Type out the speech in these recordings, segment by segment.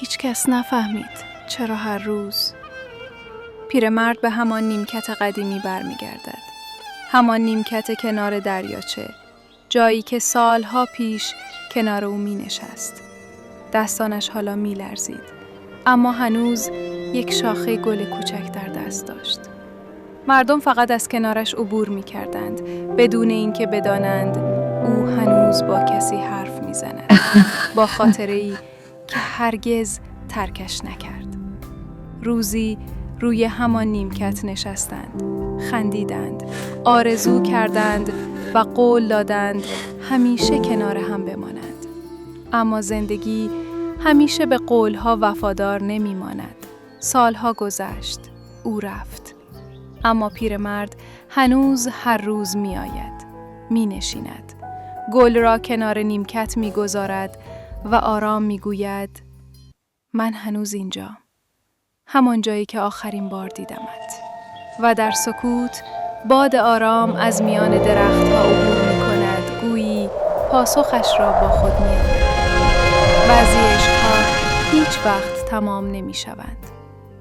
هیچ کس نفهمید چرا هر روز. پیرمرد به همان نیمکت قدیمی برمیگردد. همان نیمکت کنار دریاچه، جایی که سالها پیش کنار او می نشست. دستانش حالا می لرزید، اما هنوز یک شاخه گل کوچک در دست داشت. مردم فقط از کنارش عبور می کردند، بدون اینکه بدانند او هنوز با کسی حرف می زند. با خاطره‌ای که هرگز ترکش نکرد. روزی روی همان نیمکت نشستند، خندیدند، آرزو کردند و قول دادند همیشه کنار هم بمانند. اما زندگی همیشه به قولها وفادار نمی ماند. سالها گذشت، او رفت. اما پیرمرد هنوز هر روز می آید، می نشیند. گل را کنار نیمکت می گذارد و آرام می گوید من هنوز اینجا. همان جایی که آخرین بار دیدمت. و در سکوت باد آرام از میان درختها عبور می کند، گویی پاسخش را با خود می آورد. بعضی عشقها هیچ وقت تمام نمی شوند،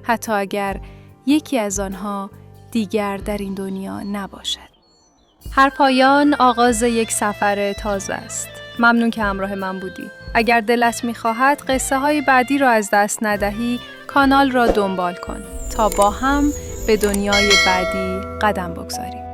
حتی اگر یکی از آنها دیگر در این دنیا نباشد. هر پایان آغاز یک سفر تازه است. ممنون که همراه من بودی. اگر دلت می‌خواهد قصه های بعدی را از دست ندهی، کانال را دنبال کن تا با هم به دنیای بعدی قدم بگذاریم.